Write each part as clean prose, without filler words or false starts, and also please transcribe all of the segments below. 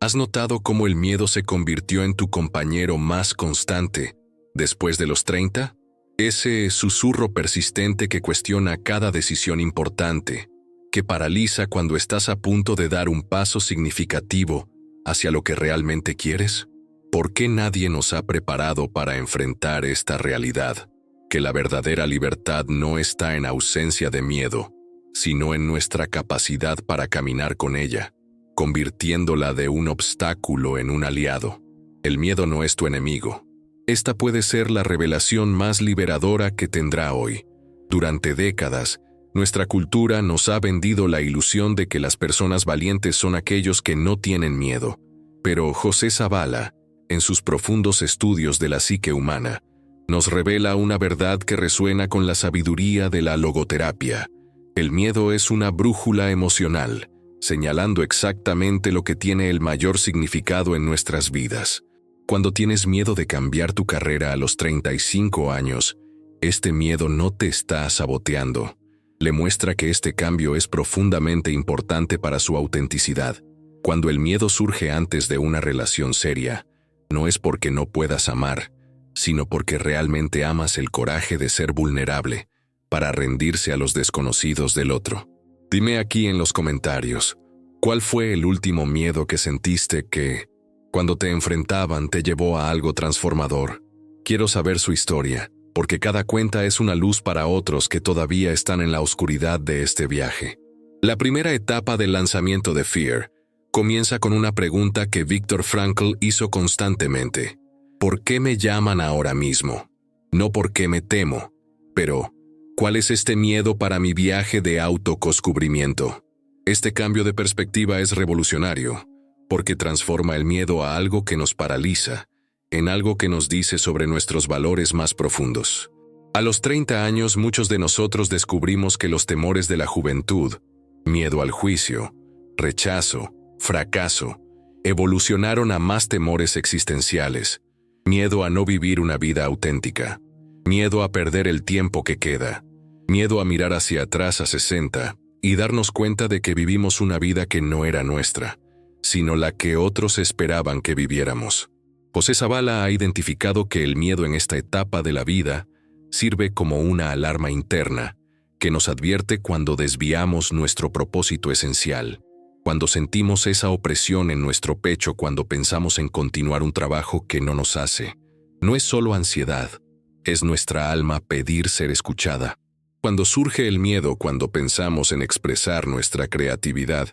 ¿Has notado cómo el miedo se convirtió en tu compañero más constante después de los 30? Ese susurro persistente que cuestiona cada decisión importante, que paraliza cuando estás a punto de dar un paso significativo hacia lo que realmente quieres. ¿Por qué nadie nos ha preparado para enfrentar esta realidad? Que la verdadera libertad no está en ausencia de miedo, sino en nuestra capacidad para caminar con ella, convirtiéndola de un obstáculo en un aliado. El miedo no es tu enemigo. Esta puede ser la revelación más liberadora que tendrá hoy. Durante décadas, nuestra cultura nos ha vendido la ilusión de que las personas valientes son aquellos que no tienen miedo. Pero José Zavala, en sus profundos estudios de la psique humana, nos revela una verdad que resuena con la sabiduría de la logoterapia. El miedo es una brújula emocional, señalando exactamente lo que tiene el mayor significado en nuestras vidas. Cuando tienes miedo de cambiar tu carrera a los 35 años, este miedo no te está saboteando. Le muestra que este cambio es profundamente importante para su autenticidad. Cuando el miedo surge antes de una relación seria, no es porque no puedas amar, sino porque realmente amas el coraje de ser vulnerable, para rendirse a los desconocidos del otro. Dime aquí en los comentarios, ¿cuál fue el último miedo que sentiste que, cuando te enfrentaban, te llevó a algo transformador? Quiero saber su historia, porque cada cuenta es una luz para otros que todavía están en la oscuridad de este viaje. La primera etapa del lanzamiento de Fear comienza con una pregunta que Viktor Frankl hizo constantemente. ¿Por qué me llaman ahora mismo? No porque me temo, pero ¿cuál es este miedo para mi viaje de autocoscubrimiento? Este cambio de perspectiva es revolucionario, porque transforma el miedo a algo que nos paraliza, en algo que nos dice sobre nuestros valores más profundos. A los 30 años, muchos de nosotros descubrimos que los temores de la juventud, miedo al juicio, rechazo, fracaso, evolucionaron a más temores existenciales, miedo a no vivir una vida auténtica, miedo a perder el tiempo que queda, miedo a mirar hacia atrás a 60 y darnos cuenta de que vivimos una vida que no era nuestra, sino la que otros esperaban que viviéramos. José Zavala ha identificado que el miedo en esta etapa de la vida sirve como una alarma interna que nos advierte cuando desviamos nuestro propósito esencial, cuando sentimos esa opresión en nuestro pecho cuando pensamos en continuar un trabajo que no nos hace. No es solo ansiedad, es nuestra alma pedir ser escuchada. Cuando surge el miedo cuando pensamos en expresar nuestra creatividad,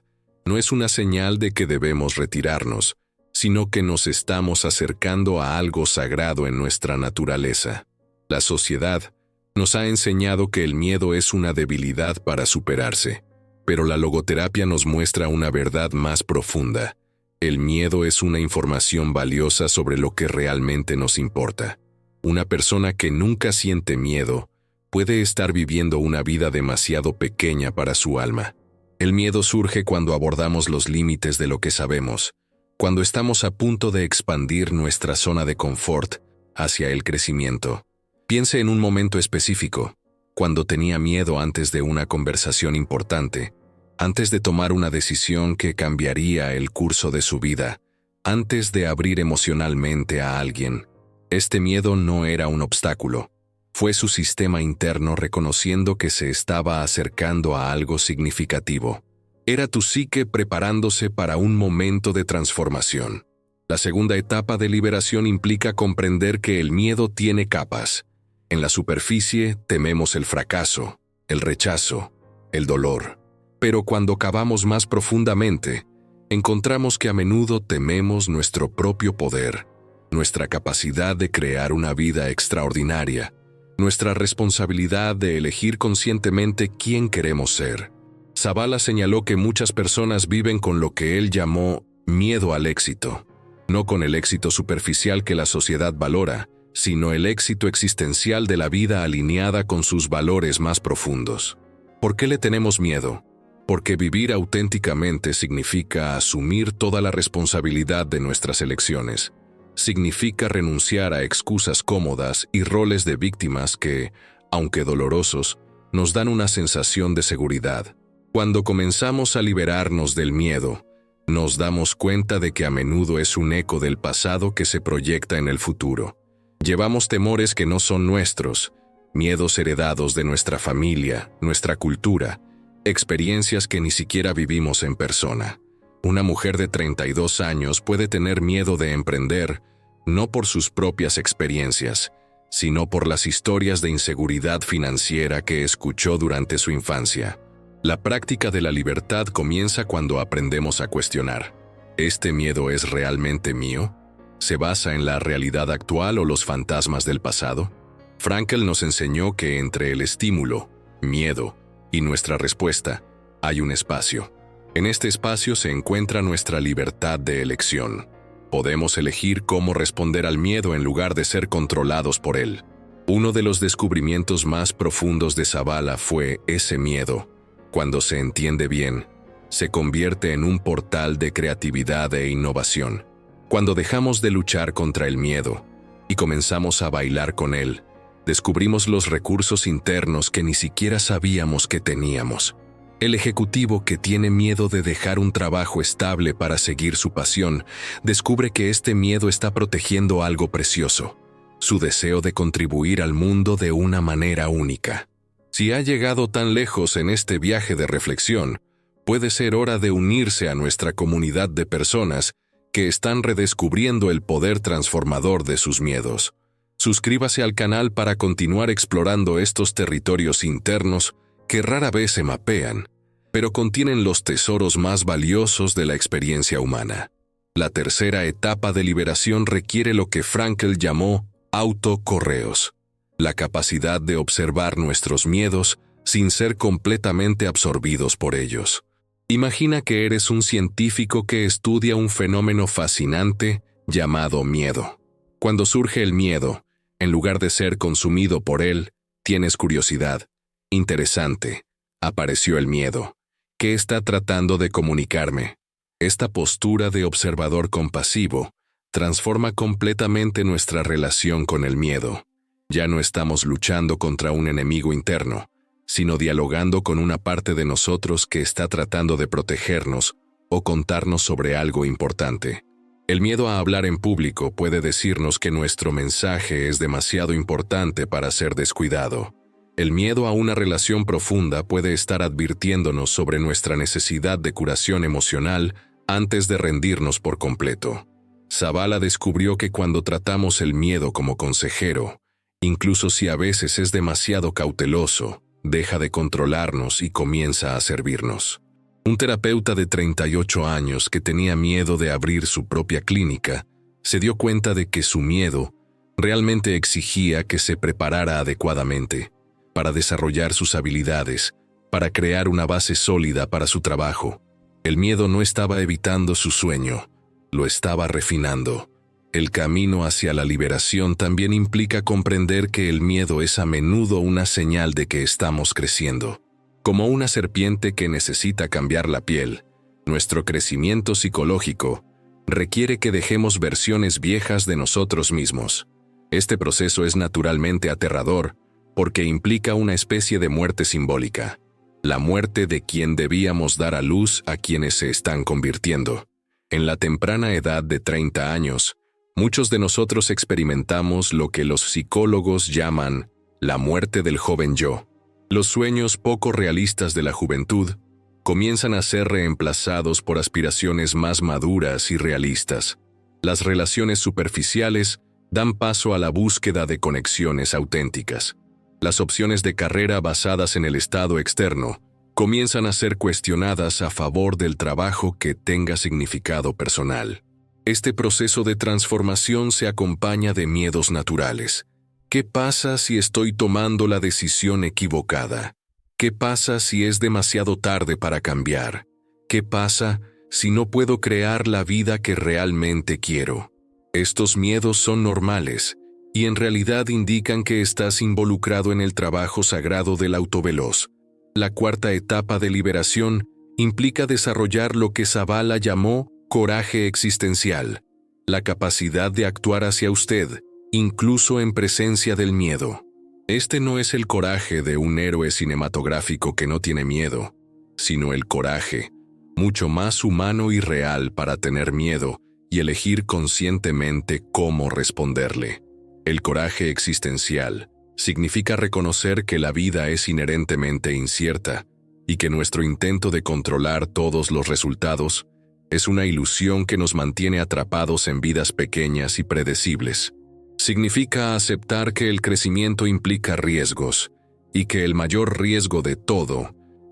no es una señal de que debemos retirarnos, sino que nos estamos acercando a algo sagrado en nuestra naturaleza. La sociedad nos ha enseñado que el miedo es una debilidad para superarse, pero la logoterapia nos muestra una verdad más profunda. El miedo es una información valiosa sobre lo que realmente nos importa. Una persona que nunca siente miedo puede estar viviendo una vida demasiado pequeña para su alma. El miedo surge cuando abordamos los límites de lo que sabemos, cuando estamos a punto de expandir nuestra zona de confort hacia el crecimiento. Piense en un momento específico, cuando tenía miedo antes de una conversación importante, antes de tomar una decisión que cambiaría el curso de su vida, antes de abrir emocionalmente a alguien. Este miedo no era un obstáculo, fue su sistema interno reconociendo que se estaba acercando a algo significativo. Era tu psique preparándose para un momento de transformación. La segunda etapa de liberación implica comprender que el miedo tiene capas. En la superficie tememos el fracaso, el rechazo, el dolor. Pero cuando cavamos más profundamente, encontramos que a menudo tememos nuestro propio poder, nuestra capacidad de crear una vida extraordinaria, nuestra responsabilidad de elegir conscientemente quién queremos ser. Zavala señaló que muchas personas viven con lo que él llamó miedo al éxito, no con el éxito superficial que la sociedad valora, sino el éxito existencial de la vida alineada con sus valores más profundos. ¿Por qué le tenemos miedo? Porque vivir auténticamente significa asumir toda la responsabilidad de nuestras elecciones. Significa renunciar a excusas cómodas y roles de víctimas que, aunque dolorosos, nos dan una sensación de seguridad. Cuando comenzamos a liberarnos del miedo, nos damos cuenta de que a menudo es un eco del pasado que se proyecta en el futuro. Llevamos temores que no son nuestros, miedos heredados de nuestra familia, nuestra cultura, experiencias que ni siquiera vivimos en persona. Una mujer de 32 años puede tener miedo de emprender, no por sus propias experiencias, sino por las historias de inseguridad financiera que escuchó durante su infancia. La práctica de la libertad comienza cuando aprendemos a cuestionar: ¿este miedo es realmente mío? ¿Se basa en la realidad actual o los fantasmas del pasado? Frankl nos enseñó que entre el estímulo, miedo, y nuestra respuesta, hay un espacio. En este espacio se encuentra nuestra libertad de elección. Podemos elegir cómo responder al miedo en lugar de ser controlados por él. Uno de los descubrimientos más profundos de Zavala fue ese miedo. Cuando se entiende bien, se convierte en un portal de creatividad e innovación. Cuando dejamos de luchar contra el miedo y comenzamos a bailar con él, descubrimos los recursos internos que ni siquiera sabíamos que teníamos. El ejecutivo que tiene miedo de dejar un trabajo estable para seguir su pasión, descubre que este miedo está protegiendo algo precioso: su deseo de contribuir al mundo de una manera única. Si ha llegado tan lejos en este viaje de reflexión, puede ser hora de unirse a nuestra comunidad de personas que están redescubriendo el poder transformador de sus miedos. Suscríbase al canal para continuar explorando estos territorios internos que rara vez se mapean, pero contienen los tesoros más valiosos de la experiencia humana. La tercera etapa de liberación requiere lo que Frankl llamó autocorreos, la capacidad de observar nuestros miedos sin ser completamente absorbidos por ellos. Imagina que eres un científico que estudia un fenómeno fascinante llamado miedo. Cuando surge el miedo, en lugar de ser consumido por él, tienes curiosidad. Interesante. Apareció el miedo. ¿Qué está tratando de comunicarme? Esta postura de observador compasivo transforma completamente nuestra relación con el miedo. Ya no estamos luchando contra un enemigo interno, sino dialogando con una parte de nosotros que está tratando de protegernos o contarnos sobre algo importante. El miedo a hablar en público puede decirnos que nuestro mensaje es demasiado importante para ser descuidado. El miedo a una relación profunda puede estar advirtiéndonos sobre nuestra necesidad de curación emocional antes de rendirnos por completo. Zavala descubrió que cuando tratamos el miedo como consejero, incluso si a veces es demasiado cauteloso, deja de controlarnos y comienza a servirnos. Un terapeuta de 38 años que tenía miedo de abrir su propia clínica, se dio cuenta de que su miedo realmente exigía que se preparara adecuadamente para desarrollar sus habilidades, para crear una base sólida para su trabajo. El miedo no estaba evitando su sueño, lo estaba refinando. El camino hacia la liberación también implica comprender que el miedo es a menudo una señal de que estamos creciendo. Como una serpiente que necesita cambiar la piel, nuestro crecimiento psicológico requiere que dejemos versiones viejas de nosotros mismos. Este proceso es naturalmente aterrador porque implica una especie de muerte simbólica, la muerte de quien debíamos dar a luz a quienes se están convirtiendo. En la temprana edad de 30 años, muchos de nosotros experimentamos lo que los psicólogos llaman la muerte del joven yo. Los sueños poco realistas de la juventud comienzan a ser reemplazados por aspiraciones más maduras y realistas. Las relaciones superficiales dan paso a la búsqueda de conexiones auténticas. Las opciones de carrera basadas en el estado externo comienzan a ser cuestionadas a favor del trabajo que tenga significado personal. Este proceso de transformación se acompaña de miedos naturales. ¿Qué pasa si estoy tomando la decisión equivocada? ¿Qué pasa si es demasiado tarde para cambiar? ¿Qué pasa si no puedo crear la vida que realmente quiero? Estos miedos son normales y en realidad indican que estás involucrado en el trabajo sagrado del autoveloz. La cuarta etapa de liberación implica desarrollar lo que Zavala llamó coraje existencial, la capacidad de actuar hacia usted, incluso en presencia del miedo. Este no es el coraje de un héroe cinematográfico que no tiene miedo, sino el coraje, mucho más humano y real para tener miedo y elegir conscientemente cómo responderle. El coraje existencial significa reconocer que la vida es inherentemente incierta y que nuestro intento de controlar todos los resultados es una ilusión que nos mantiene atrapados en vidas pequeñas y predecibles. Significa aceptar que el crecimiento implica riesgos y que el mayor riesgo de todo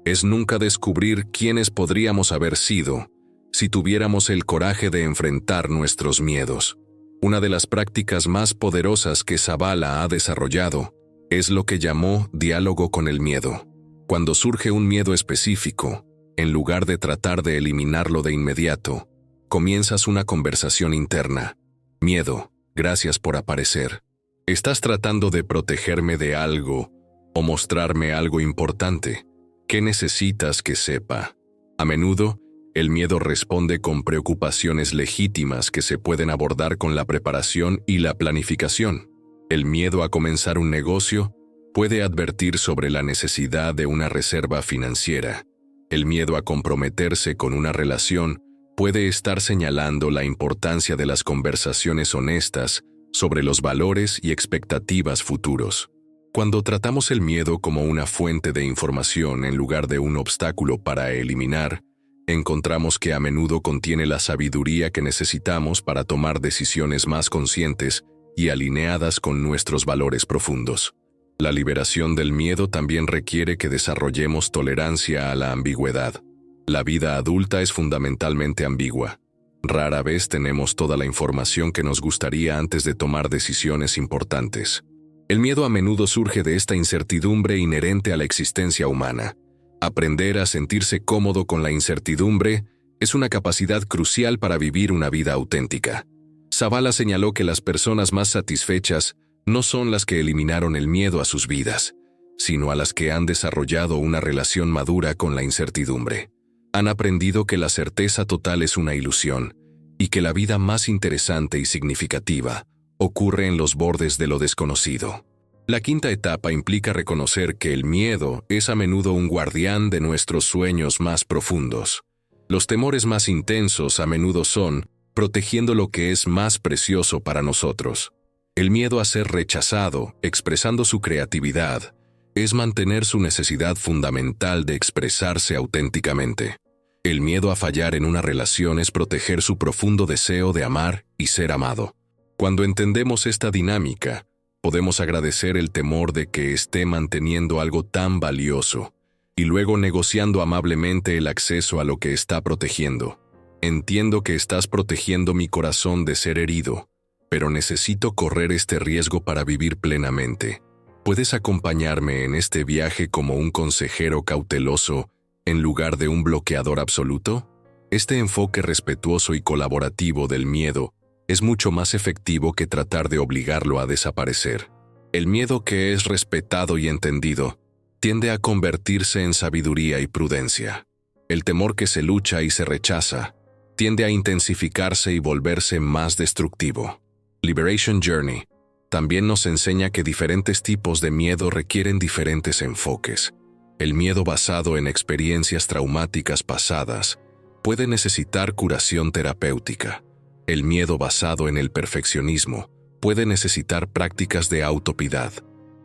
es nunca descubrir quiénes podríamos haber sido si tuviéramos el coraje de enfrentar nuestros miedos. Una de las prácticas más poderosas que Zavala ha desarrollado es lo que llamó diálogo con el miedo. Cuando surge un miedo específico, en lugar de tratar de eliminarlo de inmediato, comienzas una conversación interna. Miedo, gracias por aparecer. ¿Estás tratando de protegerme de algo o mostrarme algo importante? ¿Qué necesitas que sepa? A menudo, el miedo responde con preocupaciones legítimas que se pueden abordar con la preparación y la planificación. El miedo a comenzar un negocio puede advertir sobre la necesidad de una reserva financiera. El miedo a comprometerse con una relación puede estar señalando la importancia de las conversaciones honestas sobre los valores y expectativas futuros. Cuando tratamos el miedo como una fuente de información en lugar de un obstáculo para eliminar, encontramos que a menudo contiene la sabiduría que necesitamos para tomar decisiones más conscientes y alineadas con nuestros valores profundos. La liberación del miedo también requiere que desarrollemos tolerancia a la ambigüedad. La vida adulta es fundamentalmente ambigua. Rara vez tenemos toda la información que nos gustaría antes de tomar decisiones importantes. El miedo a menudo surge de esta incertidumbre inherente a la existencia humana. Aprender a sentirse cómodo con la incertidumbre es una capacidad crucial para vivir una vida auténtica. Zavala señaló que las personas más satisfechas no son las que eliminaron el miedo a sus vidas, sino a las que han desarrollado una relación madura con la incertidumbre. Han aprendido que la certeza total es una ilusión y que la vida más interesante y significativa ocurre en los bordes de lo desconocido. La quinta etapa implica reconocer que el miedo es a menudo un guardián de nuestros sueños más profundos. Los temores más intensos a menudo son protegiendo lo que es más precioso para nosotros. El miedo a ser rechazado, expresando su creatividad, es mantener su necesidad fundamental de expresarse auténticamente. El miedo a fallar en una relación es proteger su profundo deseo de amar y ser amado. Cuando entendemos esta dinámica, podemos agradecer el temor de que esté manteniendo algo tan valioso y luego negociando amablemente el acceso a lo que está protegiendo. Entiendo que estás protegiendo mi corazón de ser herido, pero necesito correr este riesgo para vivir plenamente. ¿Puedes acompañarme en este viaje como un consejero cauteloso en lugar de un bloqueador absoluto? Este enfoque respetuoso y colaborativo del miedo es mucho más efectivo que tratar de obligarlo a desaparecer. El miedo que es respetado y entendido tiende a convertirse en sabiduría y prudencia. El temor que se lucha y se rechaza tiende a intensificarse y volverse más destructivo. Liberation Journey también nos enseña que diferentes tipos de miedo requieren diferentes enfoques. El miedo basado en experiencias traumáticas pasadas puede necesitar curación terapéutica. El miedo basado en el perfeccionismo puede necesitar prácticas de autopiedad.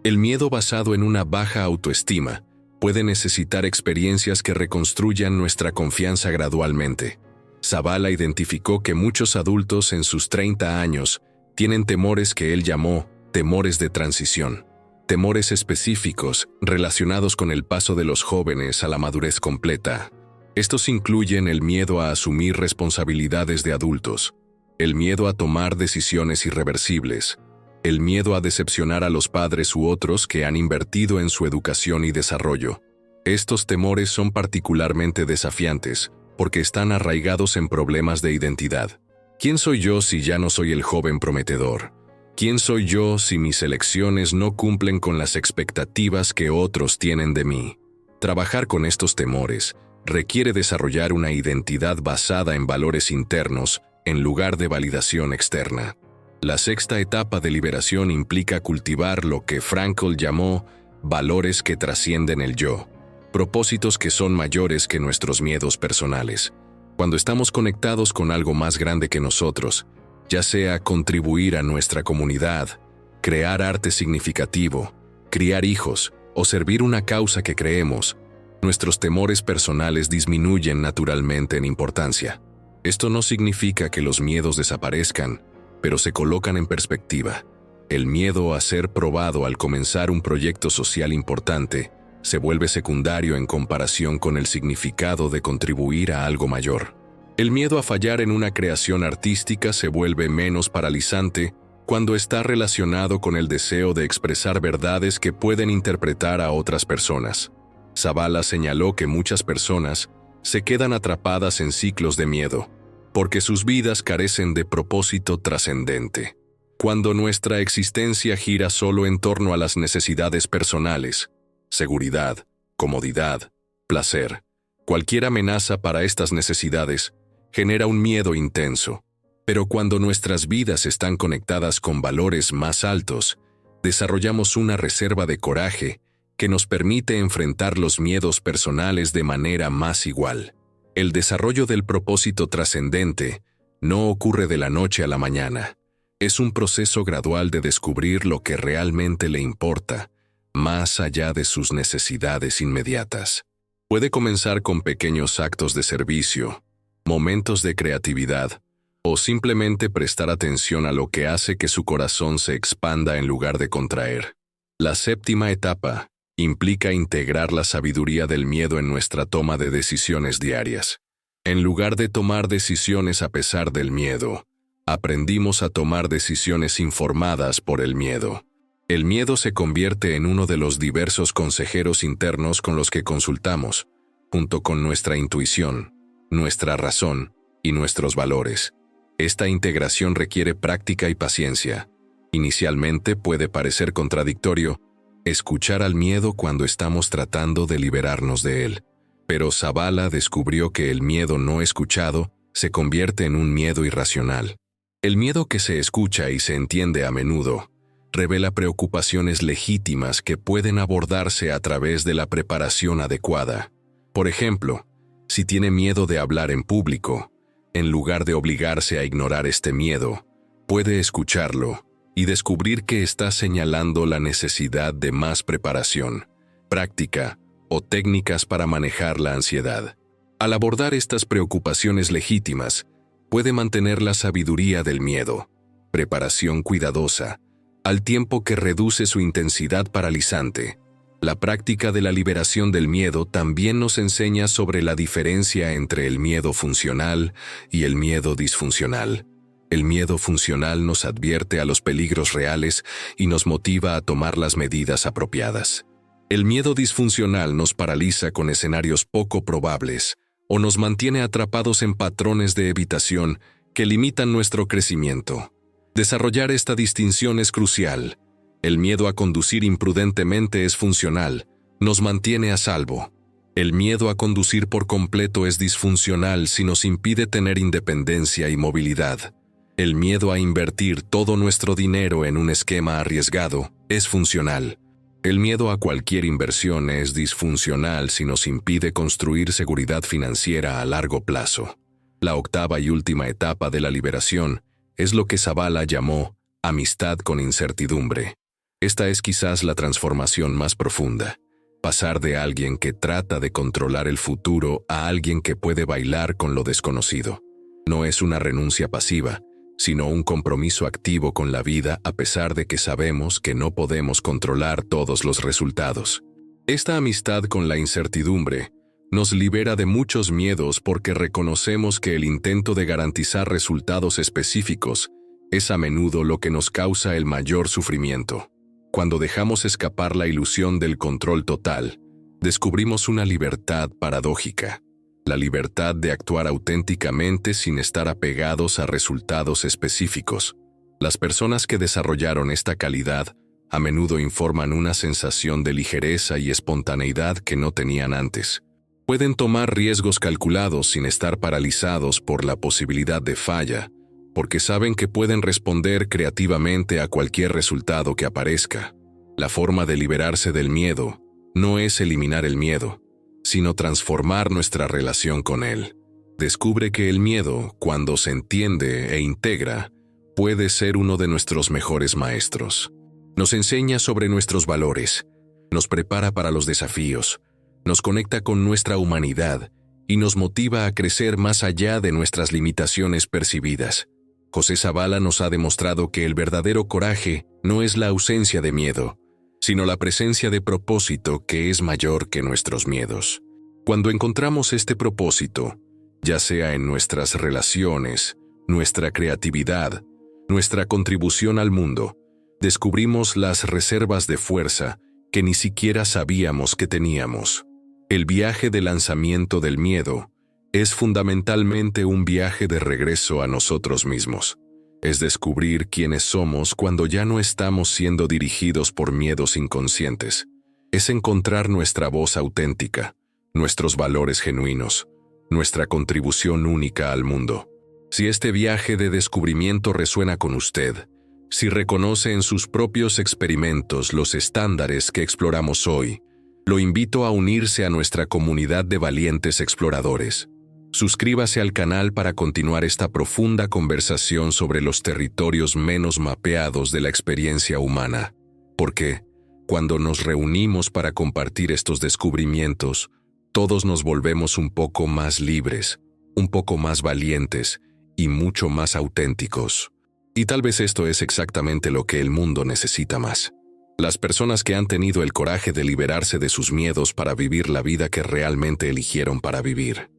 El miedo basado en una baja autoestima puede necesitar experiencias que reconstruyan nuestra confianza gradualmente. Zavala identificó que muchos adultos en sus 30 años tienen temores que él llamó temores de transición. Temores específicos relacionados con el paso de los jóvenes a la madurez completa. Estos incluyen el miedo a asumir responsabilidades de adultos, el miedo a tomar decisiones irreversibles, el miedo a decepcionar a los padres u otros que han invertido en su educación y desarrollo. Estos temores son particularmente desafiantes porque están arraigados en problemas de identidad. ¿Quién soy yo si ya no soy el joven prometedor? ¿Quién soy yo si mis elecciones no cumplen con las expectativas que otros tienen de mí? Trabajar con estos temores requiere desarrollar una identidad basada en valores internos en lugar de validación externa. La sexta etapa de liberación implica cultivar lo que Frankl llamó valores que trascienden el yo. propósitos que son mayores que nuestros miedos personales. Cuando estamos conectados con algo más grande que nosotros, ya sea contribuir a nuestra comunidad, crear arte significativo, criar hijos o servir una causa que creemos, nuestros temores personales disminuyen naturalmente en importancia. Esto no significa que los miedos desaparezcan, pero se colocan en perspectiva. El miedo a ser probado al comenzar un proyecto social importante se vuelve secundario en comparación con el significado de contribuir a algo mayor. El miedo a fallar en una creación artística se vuelve menos paralizante cuando está relacionado con el deseo de expresar verdades que pueden interpretar a otras personas. Zabala señaló que muchas personas se quedan atrapadas en ciclos de miedo, porque sus vidas carecen de propósito trascendente. Cuando nuestra existencia gira solo en torno a las necesidades personales, seguridad, comodidad, placer, cualquier amenaza para estas necesidades genera un miedo intenso. Pero cuando nuestras vidas están conectadas con valores más altos, desarrollamos una reserva de coraje que nos permite enfrentar los miedos personales de manera más igual. El desarrollo del propósito trascendente no ocurre de la noche a la mañana. Es un proceso gradual de descubrir lo que realmente le importa, más allá de sus necesidades inmediatas. Puede comenzar con pequeños actos de servicio, momentos de creatividad, o simplemente prestar atención a lo que hace que su corazón se expanda en lugar de contraer. La séptima etapa implica integrar la sabiduría del miedo en nuestra toma de decisiones diarias. En lugar de tomar decisiones a pesar del miedo, aprendimos a tomar decisiones informadas por el miedo. El miedo se convierte en uno de los diversos consejeros internos con los que consultamos, junto con nuestra intuición, nuestra razón y nuestros valores. Esta integración requiere práctica y paciencia. Inicialmente puede parecer contradictorio escuchar al miedo cuando estamos tratando de liberarnos de él, pero Zabala descubrió que el miedo no escuchado se convierte en un miedo irracional. El miedo que se escucha y se entiende a menudo revela preocupaciones legítimas que pueden abordarse a través de la preparación adecuada. Por ejemplo, si tiene miedo de hablar en público, en lugar de obligarse a ignorar este miedo, puede escucharlo y descubrir que está señalando la necesidad de más preparación, práctica o técnicas para manejar la ansiedad. Al abordar estas preocupaciones legítimas, puede mantener la sabiduría del miedo, preparación cuidadosa, al tiempo que reduce su intensidad paralizante. La práctica de la liberación del miedo también nos enseña sobre la diferencia entre el miedo funcional y el miedo disfuncional. El miedo funcional nos advierte a los peligros reales y nos motiva a tomar las medidas apropiadas. El miedo disfuncional nos paraliza con escenarios poco probables o nos mantiene atrapados en patrones de evitación que limitan nuestro crecimiento. Desarrollar esta distinción es crucial. El miedo a conducir imprudentemente es funcional, nos mantiene a salvo. El miedo a conducir por completo es disfuncional si nos impide tener independencia y movilidad. El miedo a invertir todo nuestro dinero en un esquema arriesgado es funcional. El miedo a cualquier inversión es disfuncional si nos impide construir seguridad financiera a largo plazo. La octava y última etapa de la liberación es lo que Zabala llamó amistad con incertidumbre. Esta es quizás la transformación más profunda. Pasar de alguien que trata de controlar el futuro a alguien que puede bailar con lo desconocido. No es una renuncia pasiva, sino un compromiso activo con la vida a pesar de que sabemos que no podemos controlar todos los resultados. Esta amistad con la incertidumbre nos libera de muchos miedos porque reconocemos que el intento de garantizar resultados específicos es a menudo lo que nos causa el mayor sufrimiento. Cuando dejamos escapar la ilusión del control total, descubrimos una libertad paradójica. La libertad de actuar auténticamente sin estar apegados a resultados específicos. Las personas que desarrollaron esta calidad a menudo informan una sensación de ligereza y espontaneidad que no tenían antes. Pueden tomar riesgos calculados sin estar paralizados por la posibilidad de falla, porque saben que pueden responder creativamente a cualquier resultado que aparezca. La forma de liberarse del miedo no es eliminar el miedo, sino transformar nuestra relación con él. Descubre que el miedo, cuando se entiende e integra, puede ser uno de nuestros mejores maestros. Nos enseña sobre nuestros valores, nos prepara para los desafíos, nos conecta con nuestra humanidad y nos motiva a crecer más allá de nuestras limitaciones percibidas. José Zavala nos ha demostrado que el verdadero coraje no es la ausencia de miedo, sino la presencia de propósito que es mayor que nuestros miedos. Cuando encontramos este propósito, ya sea en nuestras relaciones, nuestra creatividad, nuestra contribución al mundo, descubrimos las reservas de fuerza que ni siquiera sabíamos que teníamos. El viaje de lanzamiento del miedo es fundamentalmente un viaje de regreso a nosotros mismos. Es descubrir quiénes somos cuando ya no estamos siendo dirigidos por miedos inconscientes. Es encontrar nuestra voz auténtica, nuestros valores genuinos, nuestra contribución única al mundo. Si este viaje de descubrimiento resuena con usted, si reconoce en sus propios experimentos los estándares que exploramos hoy, lo invito a unirse a nuestra comunidad de valientes exploradores. Suscríbase al canal para continuar esta profunda conversación sobre los territorios menos mapeados de la experiencia humana, porque, cuando nos reunimos para compartir estos descubrimientos, todos nos volvemos un poco más libres, un poco más valientes y mucho más auténticos. Y tal vez esto es exactamente lo que el mundo necesita más. Las personas que han tenido el coraje de liberarse de sus miedos para vivir la vida que realmente eligieron para vivir.